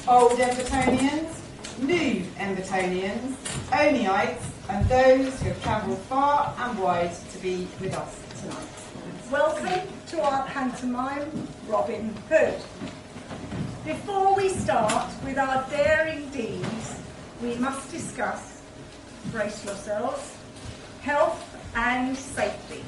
Old Embertonians, new Embertonians, Onyites, and those who have travelled far and wide to be with us tonight. Welcome to our pantomime, Robin Hood. Before we start with our daring deeds, we must discuss, brace yourselves, health and safety.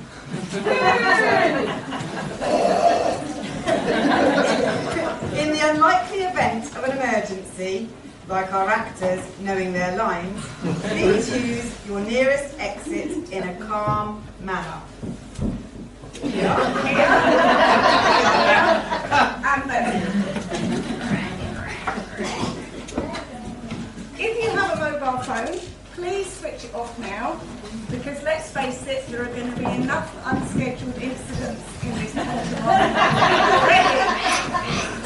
In the unlikely event of an emergency, like our actors knowing their lines, please use your nearest exit in a calm manner. Here. And then. If you have a mobile phone, please switch it off now, because let's face it, there are going to be enough unscheduled incidents in this pantomime already.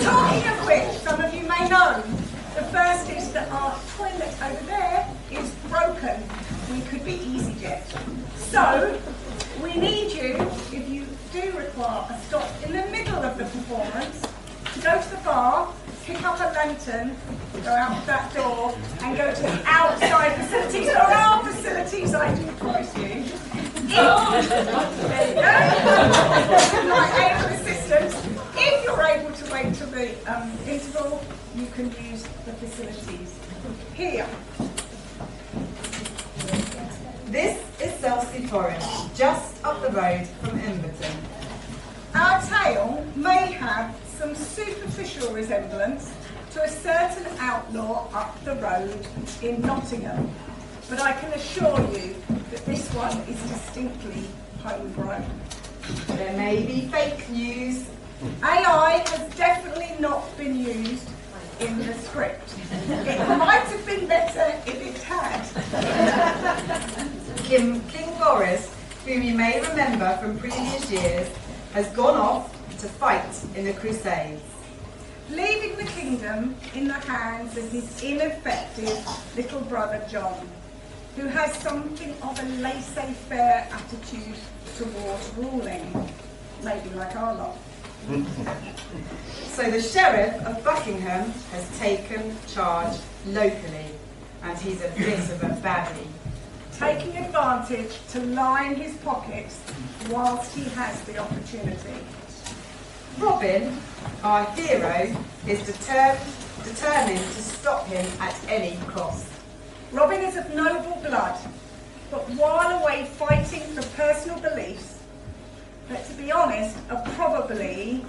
Talking of which, some of you may know, the first is that our toilet over there is broken. We could be EasyJet. So, we need you, if you do require a stop in the middle of the performance, to go to the bar, pick up a lantern, go out that door, and go to the outside facilities, or our facilities, I do promise you. There you go. Like aid of assistance. If you're able to wait till the interval, you can use the facilities here. This is Selsey Forest, just up the road from Emberton. Our tale may have some superficial resemblance to a certain outlaw up the road in Nottingham, but I can assure you that this one is distinctly homegrown. There may be fake news. AI has definitely not been used in the script. It might have been better if it had. King Boris, whom you may remember from previous years, has gone off to fight in the Crusades, leaving the kingdom in the hands of his ineffective little brother John, who has something of a laissez-faire attitude towards ruling, maybe like our lot. So the Sheriff of Buckingham has taken charge locally, and he's a bit of a baddie. Taking advantage to line his pockets whilst he has the opportunity. Robin, our hero, is determined to stop him at any cost. Robin is of noble blood, but while away fighting for personal beliefs, that to be honest are probably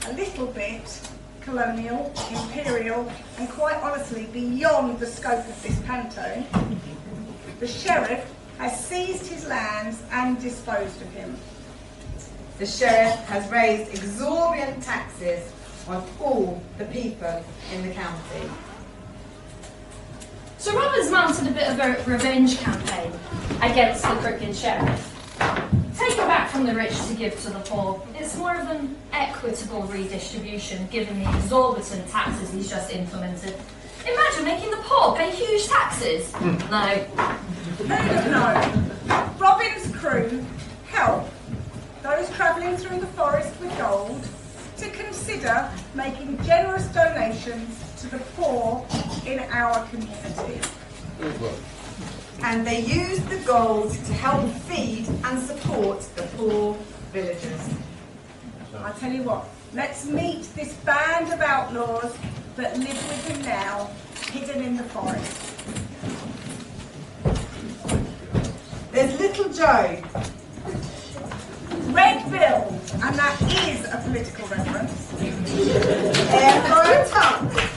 a little bit colonial, imperial, and quite honestly beyond the scope of this panto, the Sheriff has seized his lands and disposed of him. The Sheriff has raised exorbitant taxes on all the people in the county. So Robin's mounted a bit of a revenge campaign against the crooked Sheriff. Taking back from the rich to give to the poor, it's more of an equitable redistribution given the exorbitant taxes he's just implemented. Imagine making the poor pay huge taxes. No. No. Robin's crew help those travelling through the forest with gold to consider making generous donations to the poor in our community. And they use the gold to help feed and support the poor villagers. I tell you what, let's meet this band of outlaws that live with him now, hidden in the forest. There's Little Joe. Red Bill, and that is a political reference. Air for a tuck.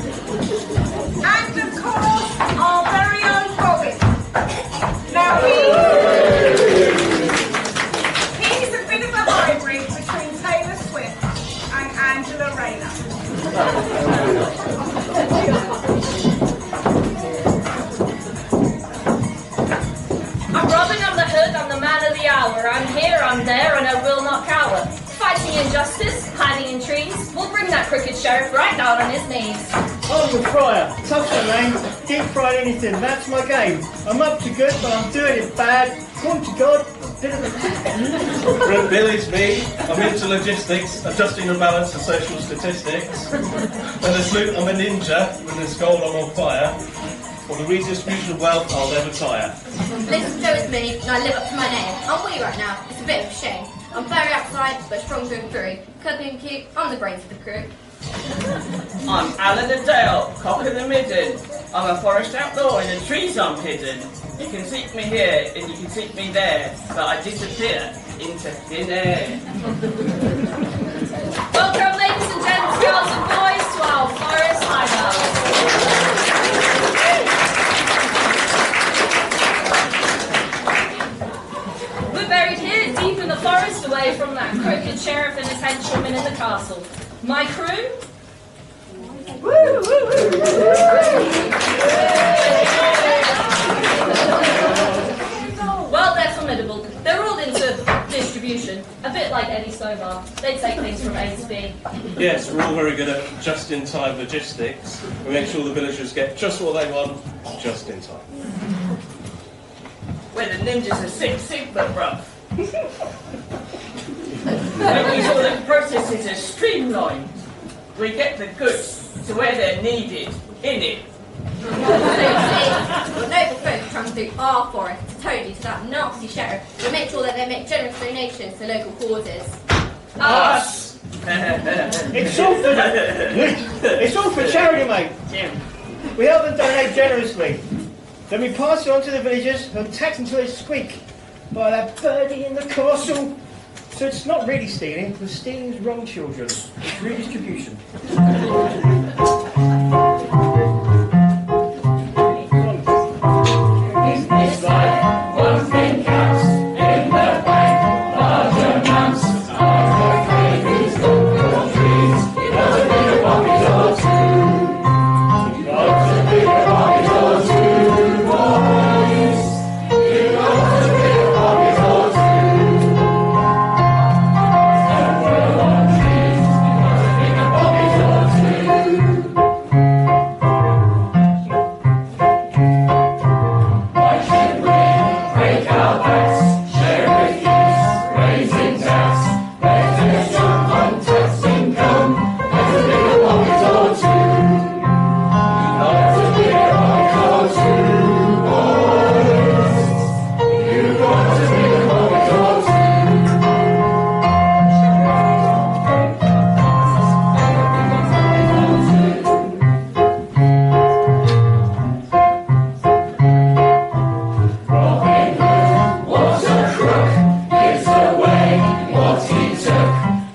And of course, our very own Bobby. Now he's a bit of a hybrid between Taylor Swift and Angela Rayner. I'm Robin, I'm the hood, I'm the man of the hour. I'm here, I'm there, and I will not cower. Fighting injustice, hiding in trees, we'll bring that crooked sheriff right down on his knees. I'm the friar, tough the name, deep fried anything, that's my game. I'm up to good, but I'm doing it bad. Come to God, bit of a... Bill is me, I'm into logistics, adjusting the balance of social statistics. When there's loot, I'm a ninja, when there's gold, I'm on fire. For the redistribution of wealth, I'll never tire. Listen, Joe is me, and I live up to my name. I'm wee right now, it's a bit of a shame. I'm very outside, but strong through and through. Cuddly and cute, I'm the brains of the crew. I'm Alan the Dale, cock of the midden. I'm a forest outlaw, in the trees I'm hidden. You can seek me here, and you can seek me there, but I disappear into thin air. Welcome, ladies and gents, girls and boys, to our forest hideout. We're buried here, deep in the forest, away from that crooked sheriff and his henchmen in the castle. My crew? Well, they're formidable. They're all into distribution, a bit like Eddie Stobar. They take things from A to B. Yes, we're all very good at just-in-time logistics. We make sure the villagers get just what they want, just in time. Where the ninjas are Six Sigma, bruv. Making sure the processes are streamlined. We get the goods to where they're needed, in it. So you see, noble folk come through our forest, told you to that nasty sheriff, to make sure that they make generous donations to local causes. Us! It's all for charity, mate. We help them donate generously. Then we pass it on to the villagers who tax until they squeak by that birdie in the castle. So it's not really stealing, because stealing is wrong, children. It's redistribution. It's like one thing counts in the bank, large amounts of babies, local trees. You got to be a pocket or two. You got to be a pocket or two, boys. You got to be a pocket or two. And we're on trees. You got to be a pocket or two. Why should we break our backs, share with peace, raising tax, better jump on tax income, better be a pocket or two. You got to be a pocket or two, boys. You got to be a pocket or two. Robin Hood was a crook, gives away what he took.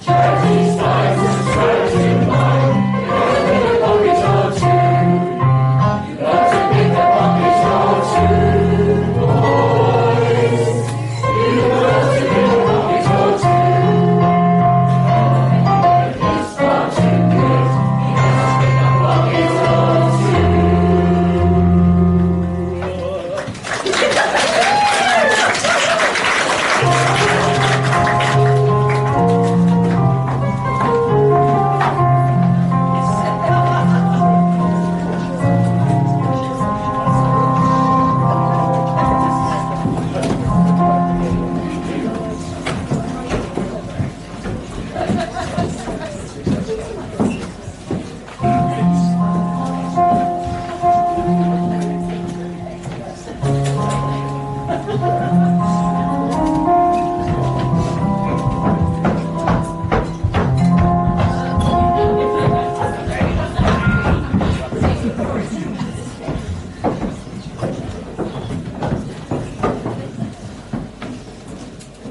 Charity's life was charity mine. You got to be a pocket or two. You got to be a pocket or two, boys. You got to be a pocket or two. It's far too good. You got to be a pocket or two.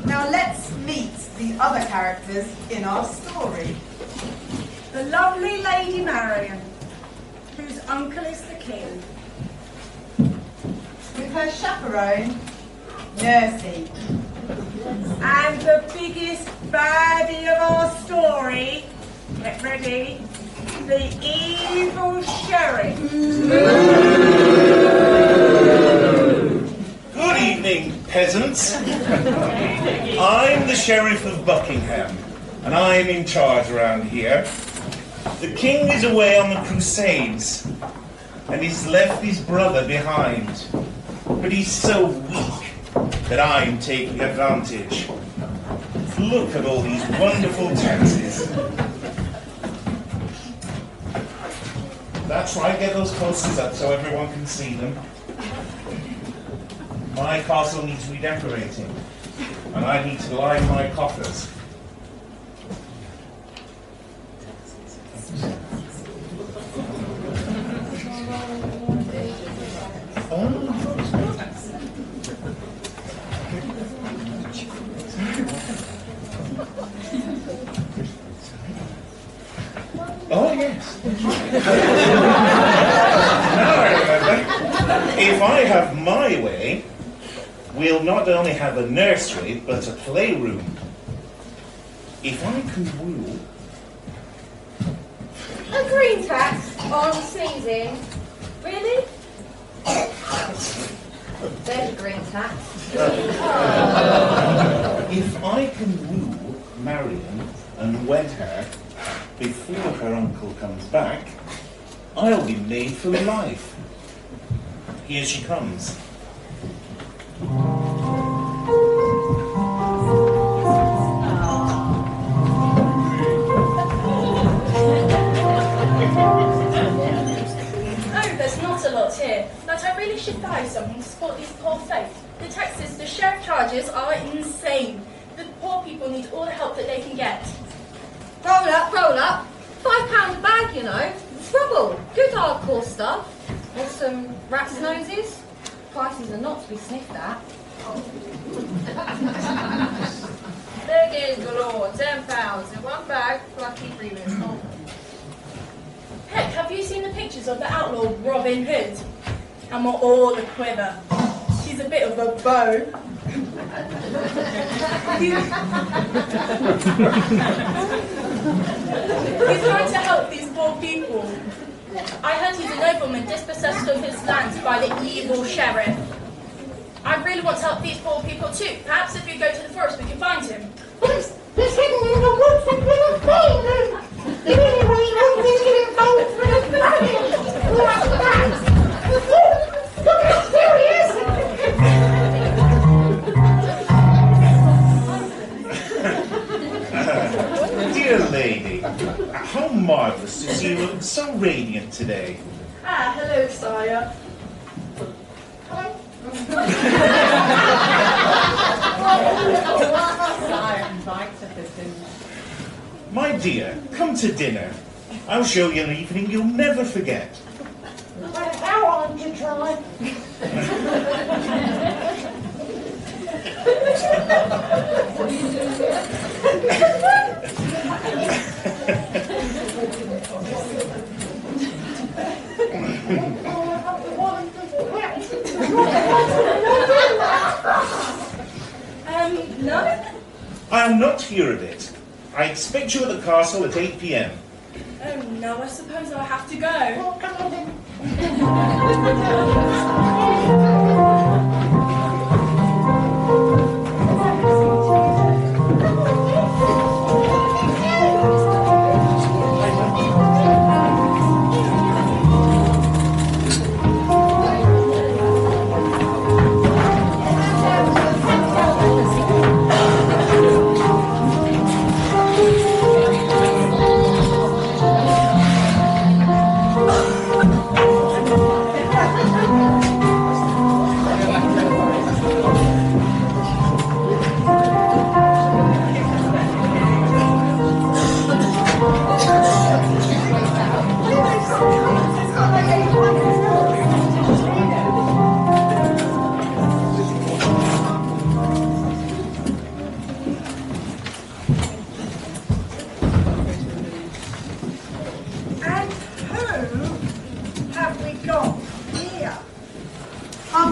Now let's meet the other characters in our story. The lovely Lady Marion, who uncle is the king. With her chaperone, Nursey. And the biggest baddie of our story, get ready, the evil sheriff. Good evening, peasants. I'm the Sheriff of Buckingham, and I'm in charge around here. The king is away on the Crusades, and he's left his brother behind. But he's so weak that I'm taking advantage. Look at all these wonderful taxes. That's right, get those posters up so everyone can see them. My castle needs redecorating, and I need to line my coffers. Oh, yes. Now I remember. If I have my way, we'll not only have a nursery, but a playroom. If I can woo... A green tax on sneezing. Really? There's a green tax. If I can woo Marion and wed her before her uncle comes back, I'll be made for life. Here she comes. Oh, there's not a lot here, but I really should buy something to support these poor folk. The taxes the sheriff charges are insane. The poor people need all the help that they can get. Roll up, roll up. £5 a bag, you know. Trouble. Good hardcore stuff. Or some rat's noses. Prices are not to be sniffed at. Burgers galore, £10 in one bag, lucky premium. Oh. Heck, have you seen the pictures of the outlaw Robin Hood? And we're all a quiver. She's a bit of a beau. He's trying to help these poor people. I heard he's a nobleman dispossessed of his lands by the evil sheriff. I really want to help these poor people too. Perhaps if you go to the forest we can find him. He's hidden in the woods with little things. Look how there he is. Dear lady, how marvellous to see you look so radiant today. Ah, hello, sire. My dear, come to dinner. I'll show you an evening you'll never forget. How on to try? No? I'll not hear of it. I expect you at the castle at 8 p.m. Oh no, I suppose I'll have to go.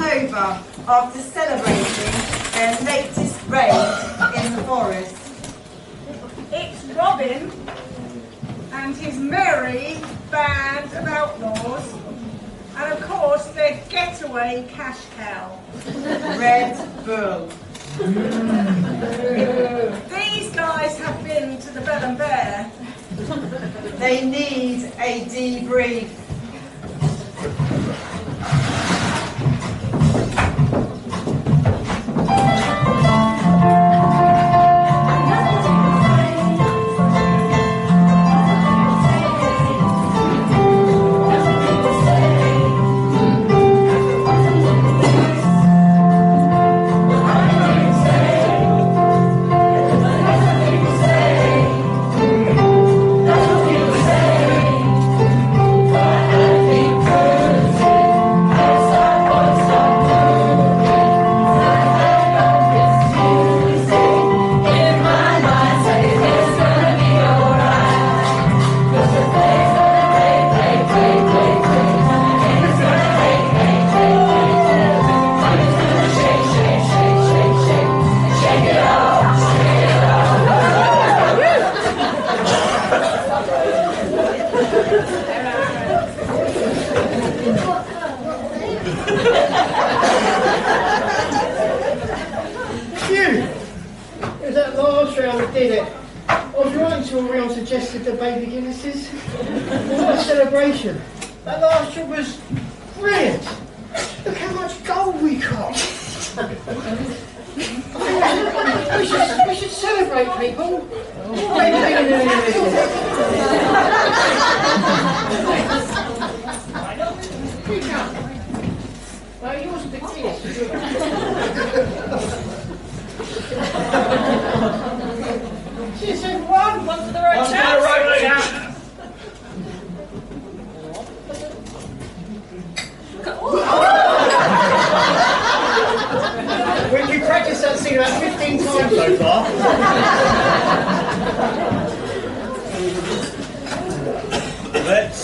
run over after celebrating their latest raid in the forest? It's Robin and his merry band of outlaws, and of course their getaway cash cow. Red Bull. These guys have been to the Bell and Bear. They need a debrief. Suggested the baby Guinnesses. What a celebration. That last trip was brilliant. Look how much gold we got. We should celebrate, people. Well, yours is the Guinness. Cheers, everyone. One for the road chat. We've practiced that scene about 15 times so far. Let's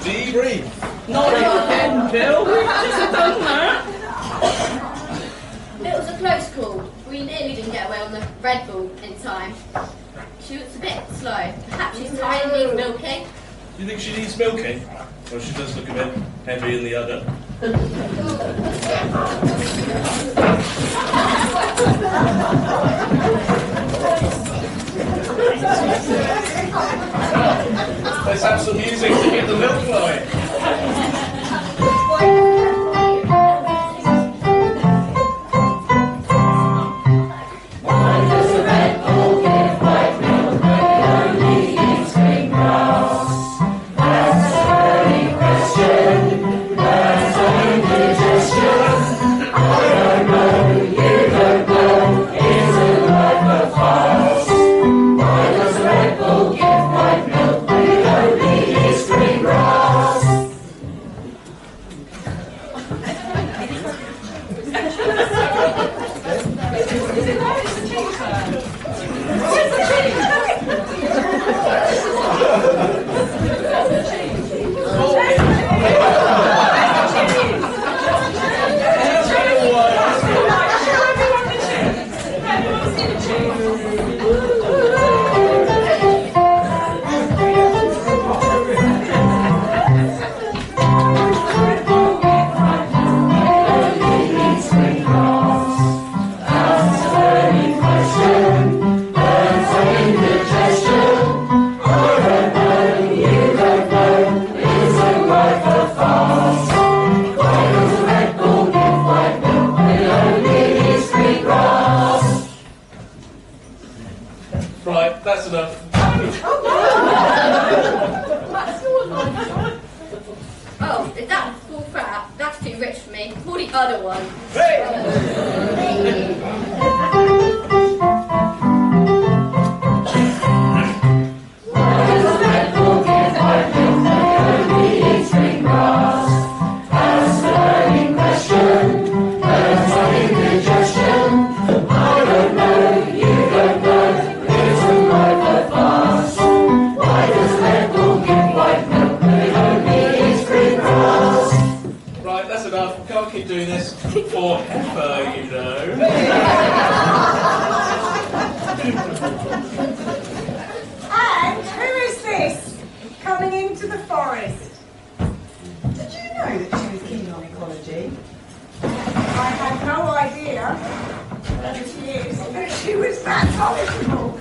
debrief. Not again, Bill. We've just done that. It was a close call. We nearly didn't get away on the Red Bull in time. She was a bit slow. Perhaps she's tired and needs milking. Do you think she needs milking? Or she does look a bit heavy in the udder? Let's have some music to get the milk flowing. Right, that's enough. Oh, is that full crap? That's too rich for me. Pour the other one. only do this for heifer, you know. And who is this coming into the forest? Did you know that she was keen on ecology? I had no idea that she is, that she was that knowledgeable.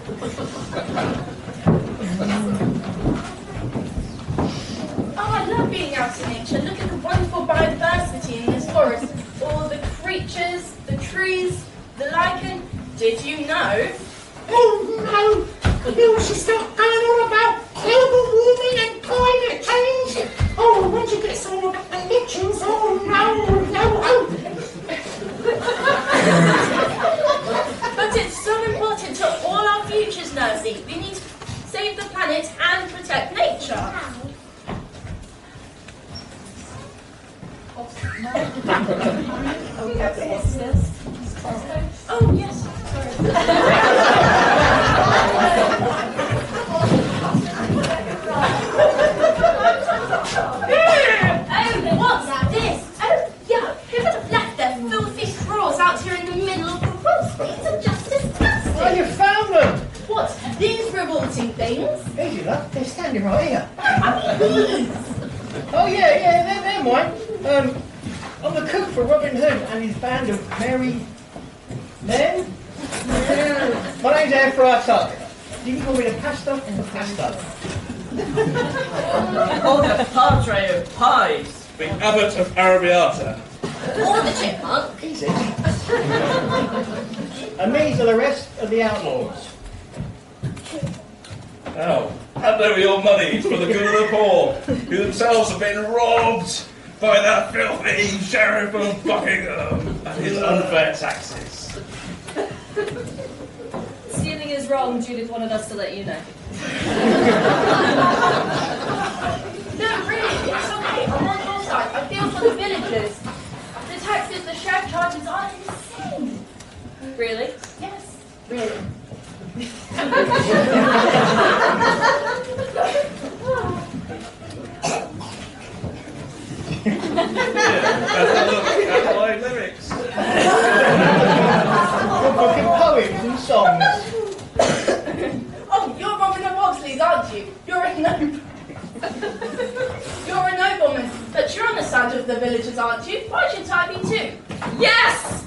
Oh, I love being out in nature. Look at the wonderful biodiversity in this forest. All the creatures, the trees, the lichen. Did you know? Oh no! You should stop going on about global warming and climate change! Oh, when you get someone about the lichens, oh no! But it's so important to all our futures, Nursey. We need to save the planet and protect nature. Oh, yes. Oh, what's this? Oh, yeah, who could have left their filthy straws out here in the middle of the woods? These are just disgusting. Oh, you found them! What, these revolting things? Easy, love. They're standing right here. Oh, yeah, they're mine. I'm the cook for Robin Hood and his band of merry men. My name's Airfryer. You can call me the pasta or pasta. Or the Padre of Pies. The Abbot of Arabiata. Or the chipmunk. Easy. And these are the rest of the outlaws. Oh, hand over your money for the good of the poor, who themselves have been robbed by that filthy Sheriff of Buckingham and his unfair taxes. Stealing is wrong. Judith wanted us to let you know. No, really, it's okay. I'm on your side. I feel for the villagers. The taxes the sheriff charges are insane. Really? Yes, really. Look at my lyrics. You're booking poems and songs. Oh, you're Robin of Oxley's, aren't you? You're a nobleman. You're a nobleman, but you're on the side of the villagers, aren't you? Why should I be too? Yes!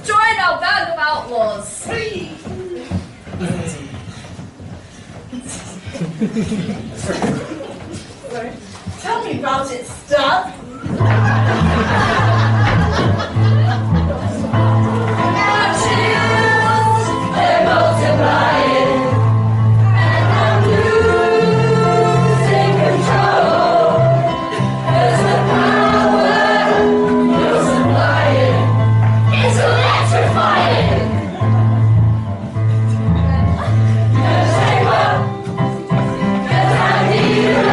Join our band of outlaws. Tell me about it, Stuck. They're multiplying, and I'm losing control. There's the power you're supplying. It's electrifying. Yes, they will. Yes, I need it.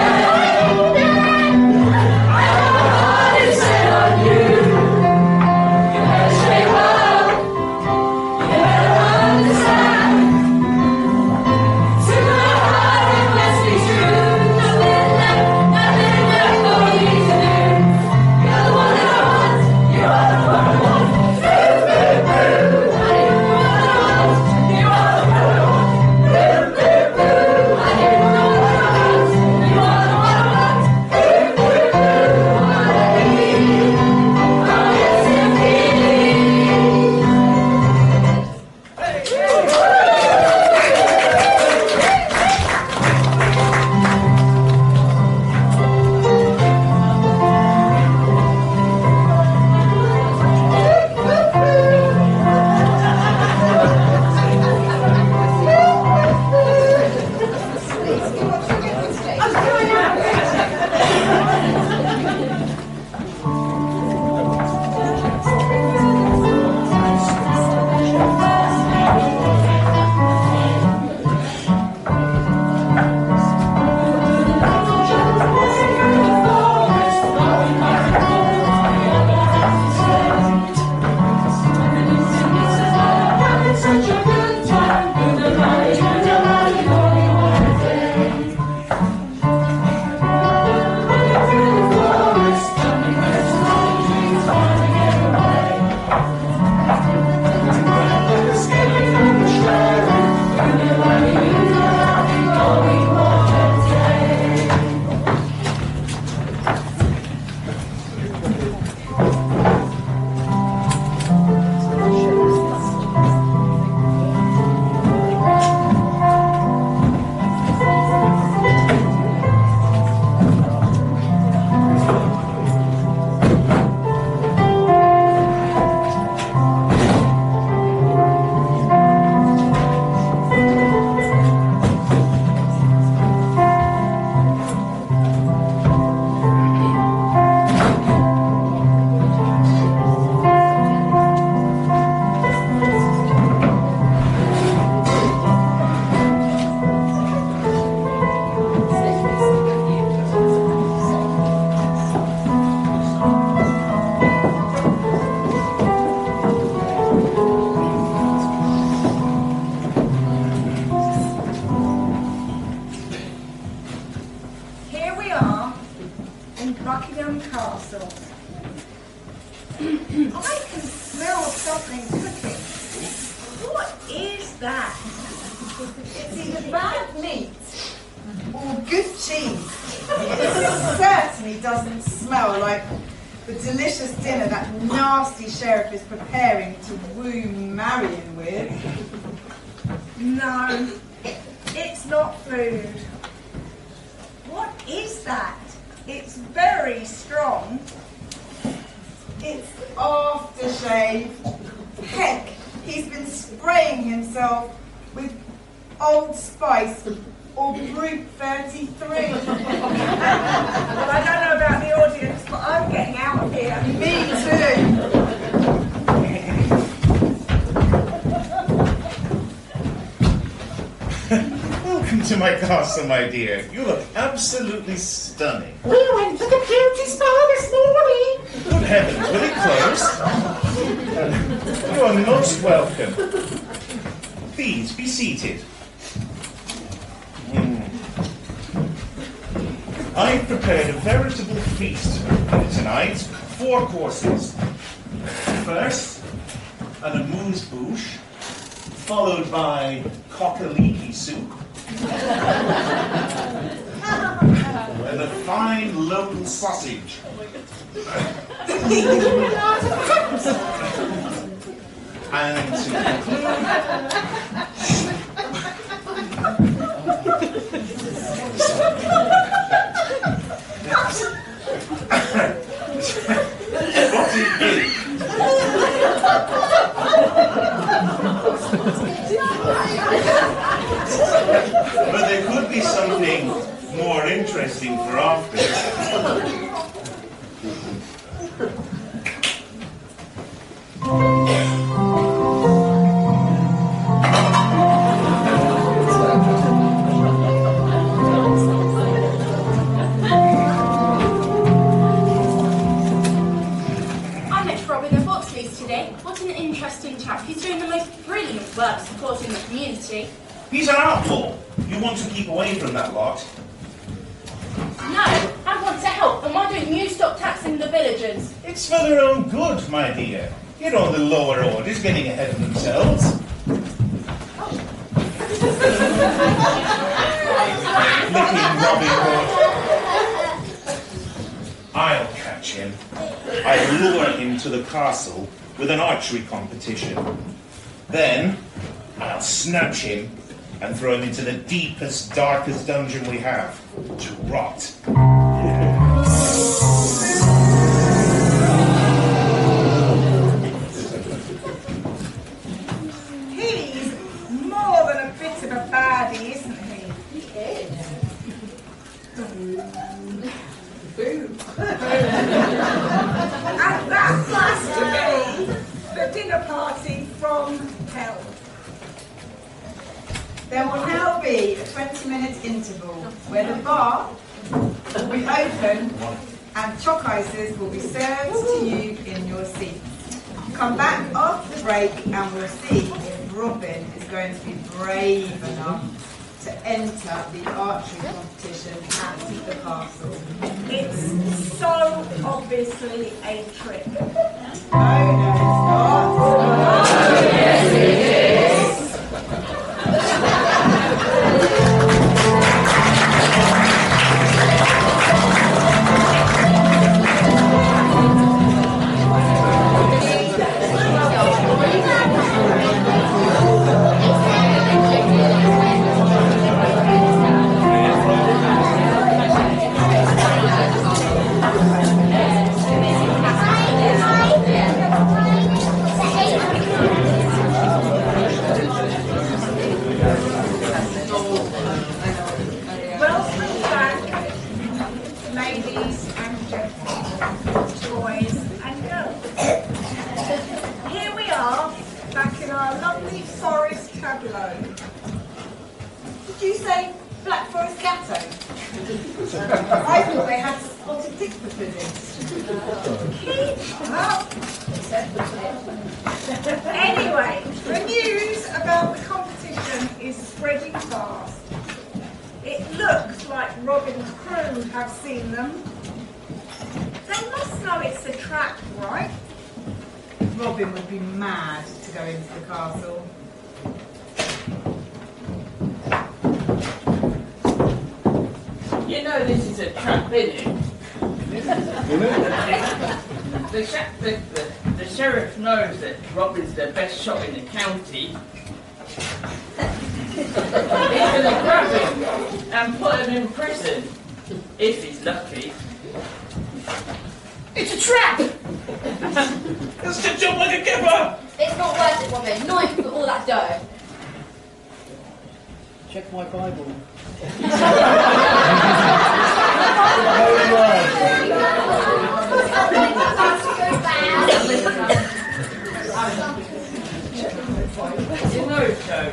smells. I can smell something cooking. What is that? It's either bad meat or good cheese. It certainly doesn't smell like the delicious dinner that nasty sheriff is preparing to woo Marion with. No, it's not food. What is that? It's very strong. It's aftershave. Heck, he's been spraying himself with Old Spice or Brute 33. Well, I don't know about the audience, but I'm getting out of here. Me too. Welcome to my castle, my dear. You look absolutely stunning. We went to the beauty spa this morning. Good heavens, will it close? You are most welcome. Please, be seated. I've prepared a veritable feast for tonight. 4 courses. First, an amuse-bouche, followed by cock-a-leaky soup, and a fine local sausage. And to conclude, but there could be something more interesting for after. I met Robin at Boxley's today. What an interesting chap. He's doing the most brilliant work supporting the community. He's an outlaw. You want to keep away from that lot. No, I want to help them. Why don't you stop taxing the villagers? It's for their own good, my dear. You know the lower orders getting ahead of themselves. Licking Robin Hood. I'll catch him. I lure him to the castle with an archery competition. Then I'll snatch him and throw him into the deepest, darkest dungeon we have, to rot. He's more than a bit of a baddie, isn't he? He is. And that must be the dinner party from hell. There will now be a 20-minute interval where the bar will be open and choc ices will be served to you in your seats. Come back after the break and we'll see if Robin is going to be brave enough to enter the archery competition at the castle. It's so obviously a trick. No, it's not. Oh, yes, it is. Welcome back, ladies and gentlemen, boys and girls. Here we are, back in our lovely forest tableau. Did you say Black Forest Gatto? I thought they had spotted dick for pudding. Keep up! Anyway, the news about the competition is spreading fast. It looks like Robin's crew have seen them. They must know right? Robin would be mad to go into the castle. You know this is a trap, innit? The sheriff knows that Robin's the best shot in the county. He's going to grab him and put him in prison, if he's lucky. It's a trap! That's to jump like a kipper! It's not worth it, Robin. Not even for all that dough. Check my Bible. You know, Joe,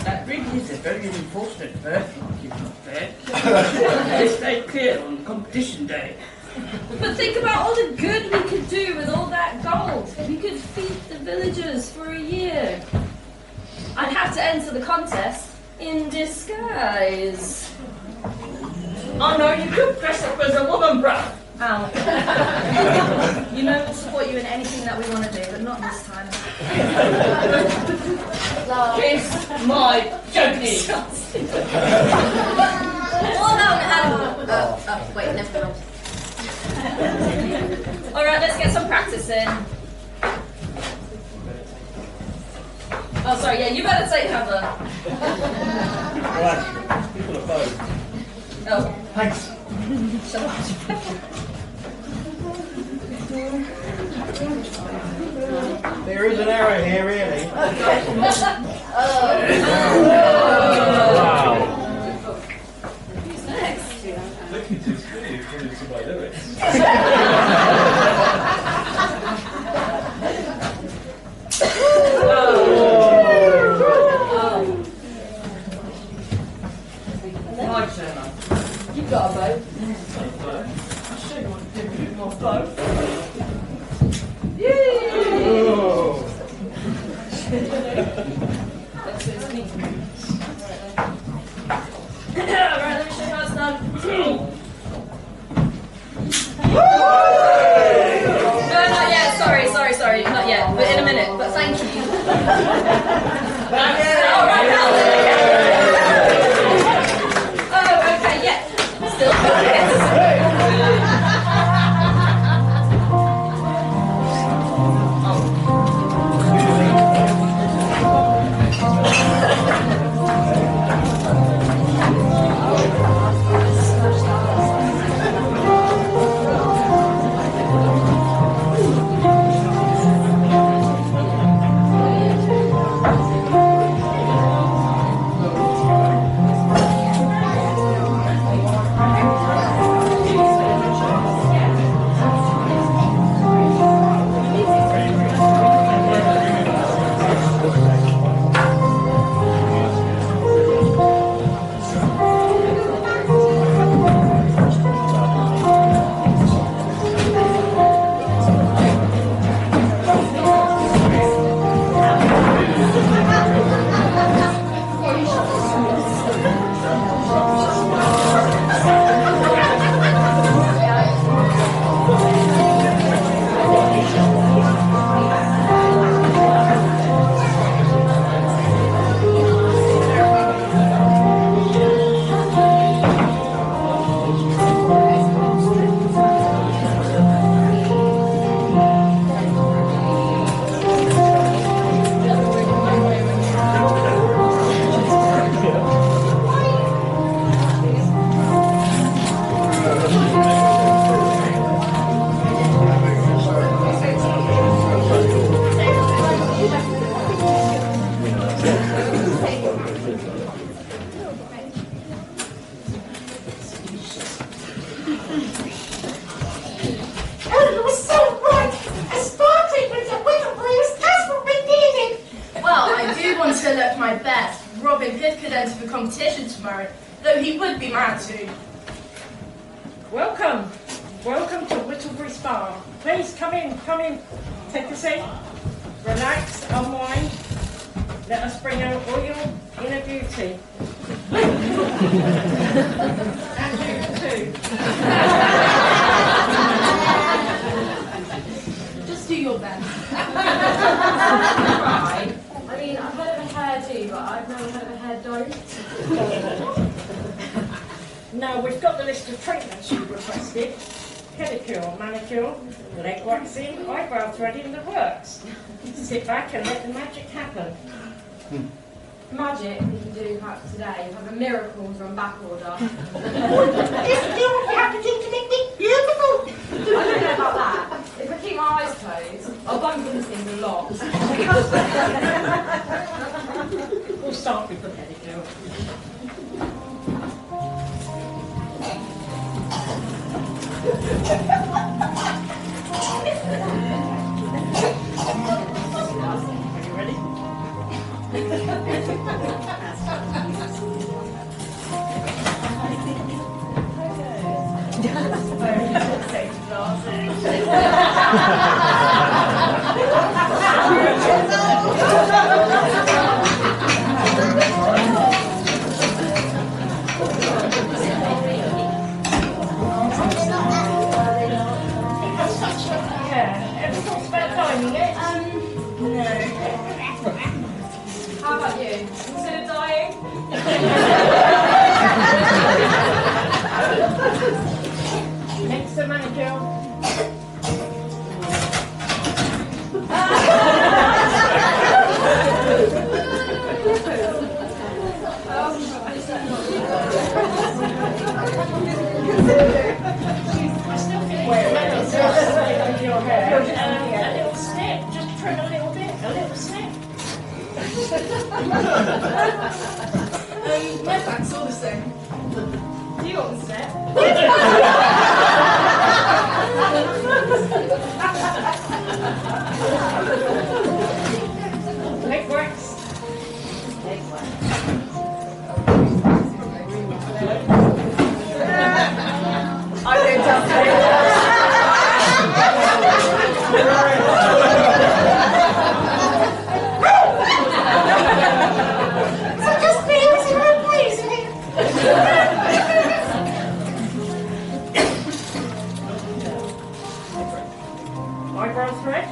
that really is a very unfortunate birth you've got there. They stay clear on competition day. But think about all the good we could do with all that gold. We could feed the villagers for a year. I'd have to enter the contest in disguise. Oh no, you could dress up as a woman, bruv. Al, you know we'll support you in anything that we want to do, but not this time. Kiss my jokey. Wait, never mind. Alright, let's get some practice in. Oh, sorry, yeah, you better take cover. Right, people are both. Oh, Thanks. shut up. There is an error here, really. Wow. Who's next? Looking too skinny according to my lyrics. My turn. You've got a bow. I should want to give you more bow. Oh. Alright, let me show you how it's done. No, not yet. Sorry. Not yet. But in a minute. But thank you. Alright, now. Oh, okay, yeah. Still focus. to look my best. Robin Hood could enter the competition tomorrow, though he would be mad to. Welcome. Welcome to Whittlebury Spa. Please come in, take a seat, relax, unwind. Let us bring out all your inner beauty. And you too. list of treatments you requested. Pedicure, manicure, leg waxing, eyebrow threading, the works. Sit back and let the magic happen. Magic we can do perhaps today. Have a miracles on back order. Isn't you what you have to do to make me beautiful? I don't know about that. If I keep my eyes closed, I'll bump into things a lot. We'll start with the pedicure. Are you ready? Ever thought about timing it? How about you? Consider dying? Next to manicure. I still feel like your hair. A little snip, just trim a little bit, a little snip. My back's all the same. Do you want a snip? Leg wax. Leg I don't just say So just feels your poison. eyebrow thread.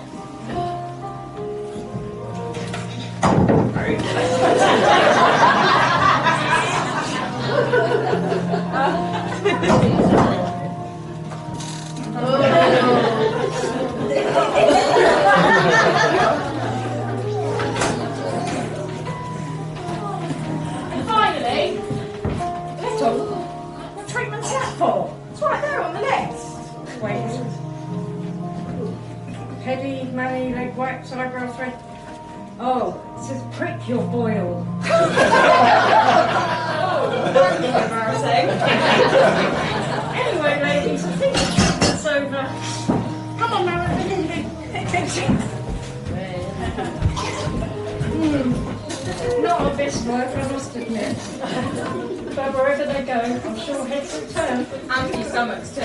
And finally, little. What treatment's that for? It's right there on the list. Wait. Pedi, mani, leg wax, eyebrow thread. Oh, it says prick your boil. That's embarrassing. Anyway, ladies, I think the treatment's over. Come on, Mara. Not a best work, I must admit. But wherever they go, I'm sure heads will turn. And few stomachs too.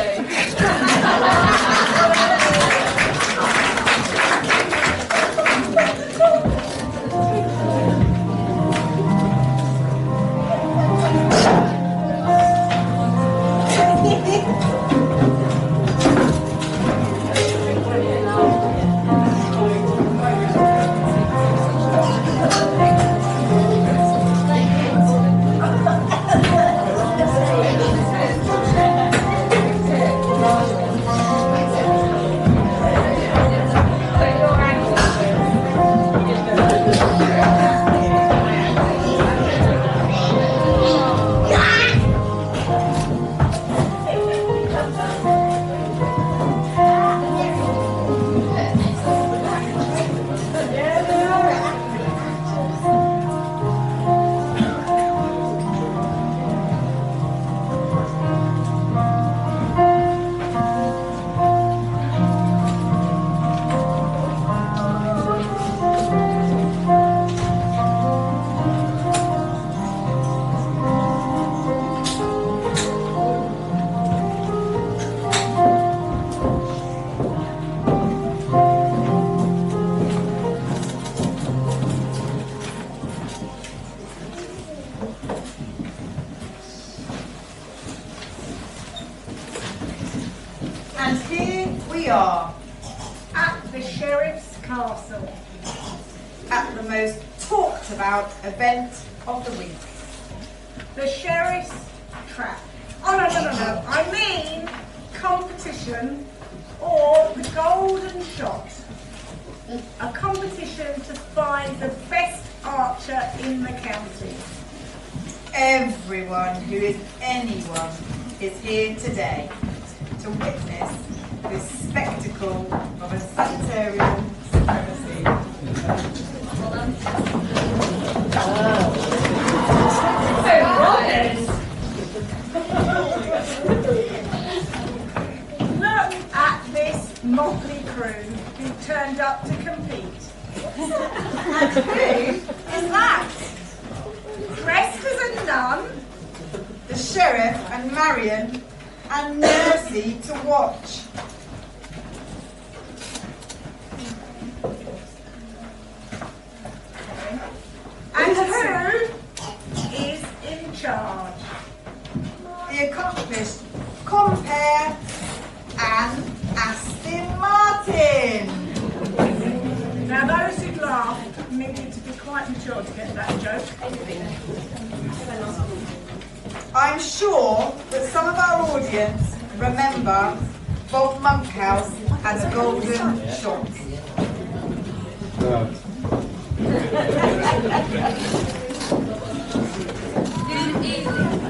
And here we are At the Sheriff's Castle. at the most talked about event of the week. The Sheriff's Trap. Oh, no. I mean competition or the golden shot. A competition to find the best archer in the county. Everyone who is anyone is here today to witness this spectacle of a senatorial supremacy. Look at this motley crew who turned up to compete. And who is that? Dressed as a nun? The sheriff and Marion and Mercy to watch. And who is in charge? The accomplished compare and Aston Martin. Now those who laughed needed to be quite mature to get that joke. I'm sure that some of our audience remember Bob Monkhouse and the golden shot. Good evening,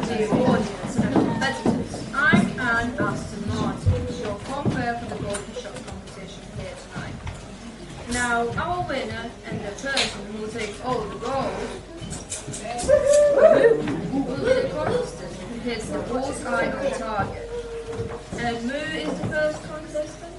dear audience and competitors. I'm Anne Aston Martin, your compere for the Golden Shot competition here tonight. Now, our winner and the person who will take all the gold will be the contestant who hits the bullseye on target. And Moo is the first contestant.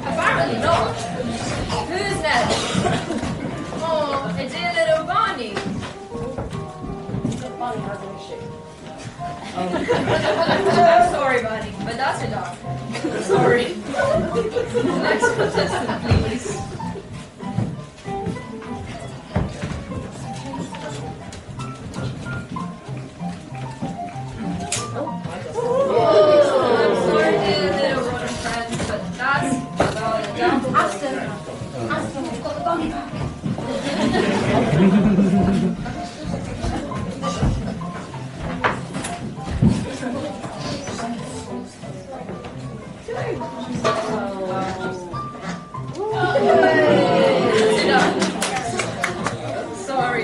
Apparently not. Who's next? Oh, a dear little Bonnie. I'm sorry, Bonnie, but that's a dog. Sorry. Next contestant, please. I'm sorry, dear little rodent friends, but that's about a dump. Aston, we've got the bunny back. Sit down. Sorry.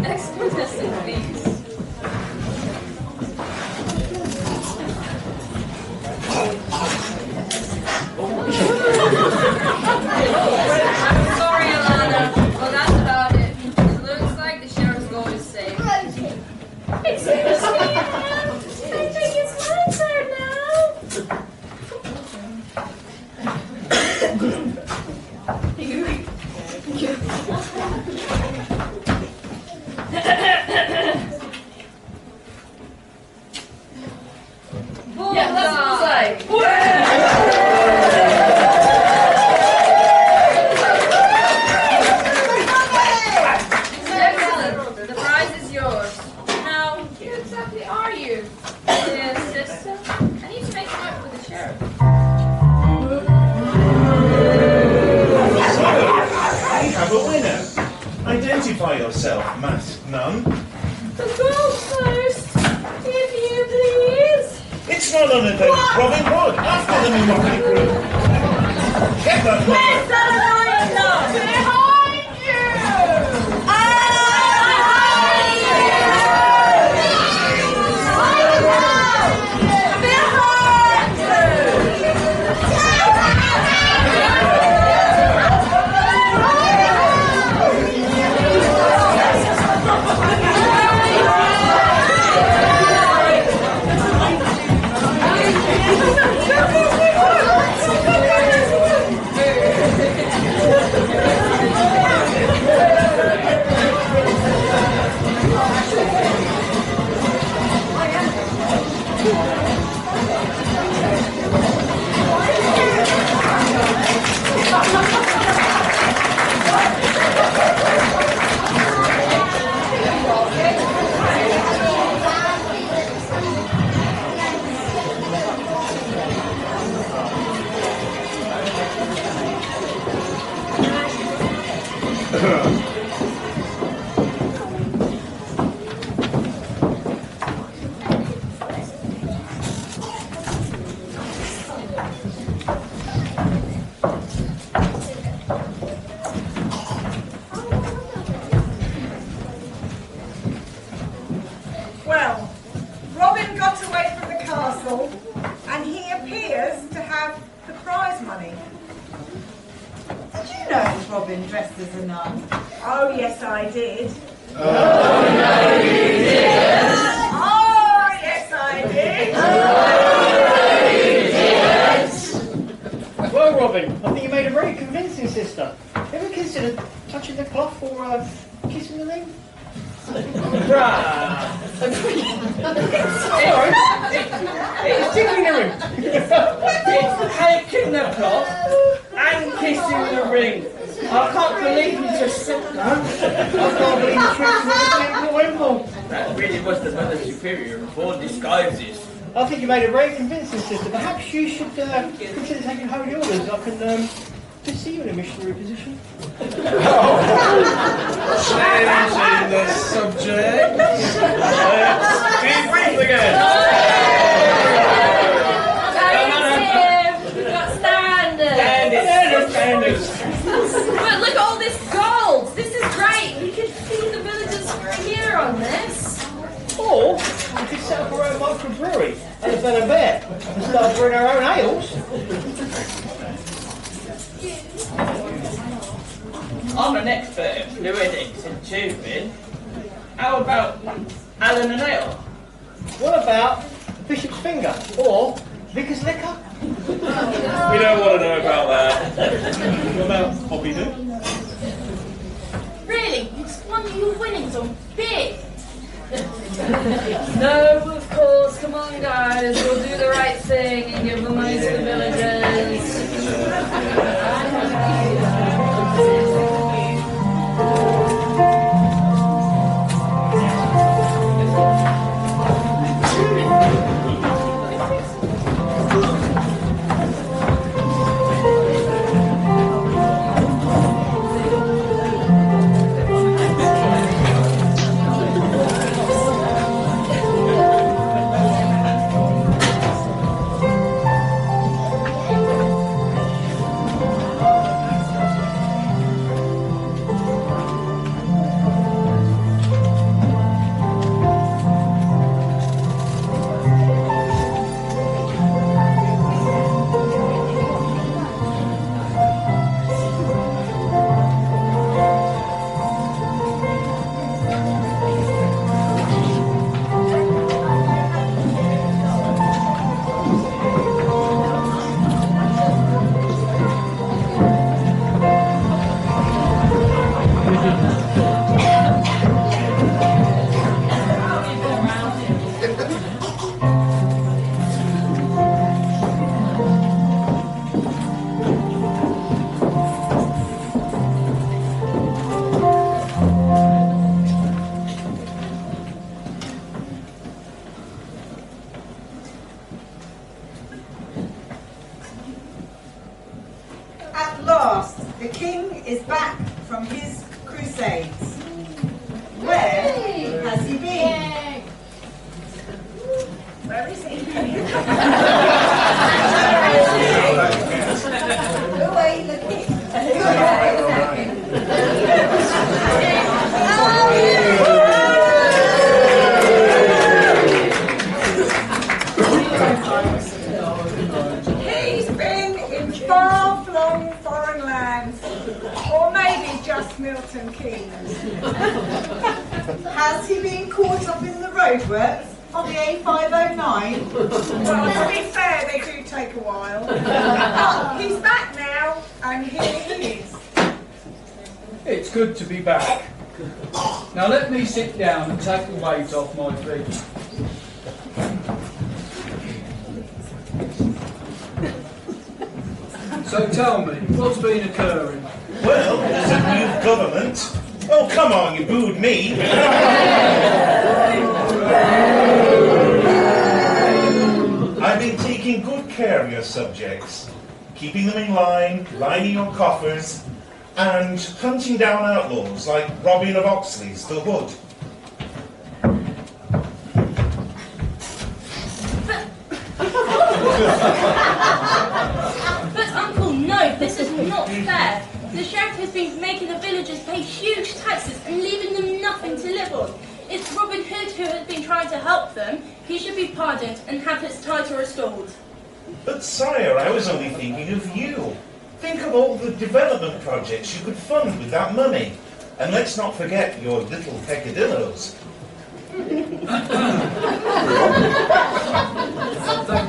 Next contestant, please. I'm sorry, Alana. Well, that's about it. It looks like the sheriff's goal is safe. Excuse me, ma'am. I think it's my turn now. Yeah, that's excellent. The prize is yours. Now, who exactly are you? Dear sister, I need to make a note for the sheriff. We have a winner. Identify yourself, masked nun. The girl first, if you please. It's not on a date, Robin Hood. After the new motley crew. Get that Where's number. that annoying nun? Behind you! Well, Robin got away from the castle and he appears to have the prize money. Did you know Robin dressed as a nun? Oh, yes, I did. Oh, no, you didn't. Oh, yes, I did. Well, Robin, I think you made a very convincing sister. Ever considered touching the cloth or kissing the ring? Bruh. Sorry. It's tickling the ring. It's taking the cloth and kissing the ring. I can't believe you just said that. I can't believe the trick's really wimble. That really was the Mother Superior of all disguises. I think you made a very convincing sister. Perhaps you should consider taking holy orders. I can just see you in a missionary position. Changing the subject. Let's be brief again. We've got standards. Standards. But look at all this gold. This is great. We could feed the villagers for a year on this. Or we could set up our own microbrewery at the Ben and Bear and start brewing our own ales. I'm an expert at fluidics and tubing. How about Alan and Ale? What about Bishop's Finger or Vicar's Liquor? We don't want to know about that. What about Poppy Doo? Really? You've won your winnings on big. No, of course. Come on, guys. We'll do the right thing and give the money to the villagers. At last, the king is back from his crusades. Where has he been? Where is he? Who are you looking? He's been in far-flung foreign lands, or maybe just Milton Keynes. Has he been caught up in the roadworks on the A509? Well, to be fair, they do take a while. But he's back now, and here he is. It's good to be back. Now let me sit down and take the weight off my feet. So tell me, what's been occurring? Well, there's a new government. Oh, come on, you booed me. I've been taking good care of your subjects, keeping them in line, lining your coffers, and hunting down outlaws like Robin of Oxley's The Hood. But Uncle, no, this is not fair. The sheriff has been making the villagers pay huge taxes and leaving them nothing to live on. It's Robin Hood who has been trying to help them. He should be pardoned and have his title restored. But sire, I was only thinking of you. Think of all the development projects you could fund with that money. And let's not forget your little peccadillos. Thank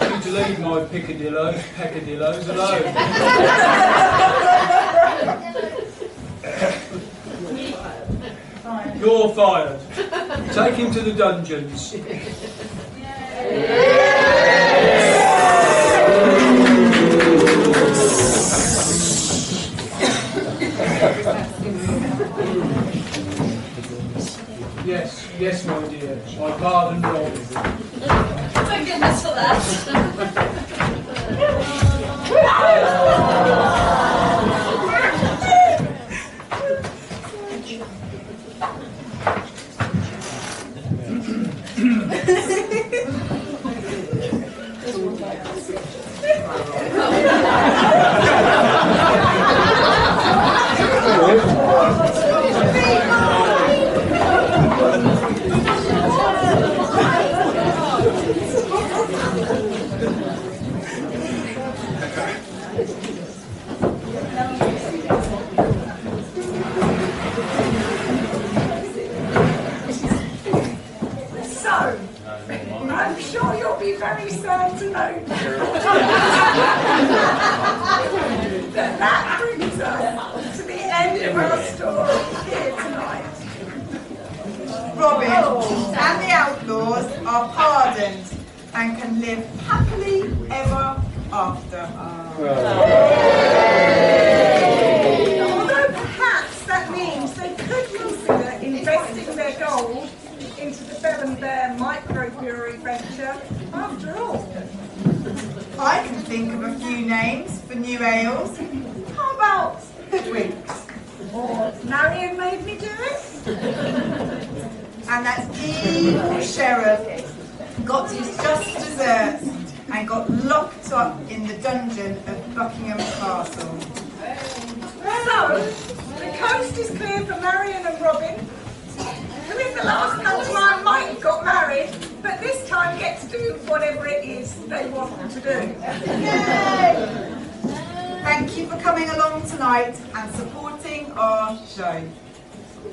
you to leave my peccadillos alone. You're fired. Take him to the dungeons. Yes, my dear. My pardon, Robin. Thank goodness for that. I'm sure you'll be very sad to know that brings us to the end of our story here tonight. Robin and the outlaws are pardoned and can live happily ever after. Although perhaps that means they could consider investing their gold into the Bell and Bear microbrewery venture after all. I can think of a few names for new ales. How about Hoodwinks? Or Marion made me do it? And that evil sheriff got his just desserts and got locked up in the dungeon of Buckingham Castle. So, the coast is clear for Marion and Robin, who in the last pantomime might have got married, but this time get to do whatever it is they want to do. Yay! Thank you for coming along tonight and supporting our show.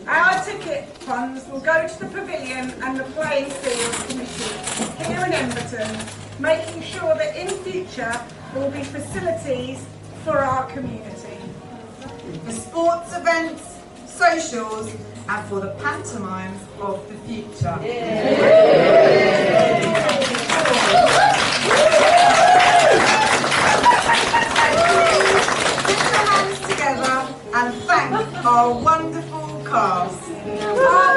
Our ticket funds will go to the pavilion and the playing fields committee here in Emberton, making sure that in future there will be facilities for our community. For sports events, socials, and for the pantomimes of the future. Put your hands together and thank our wonderful cast. Our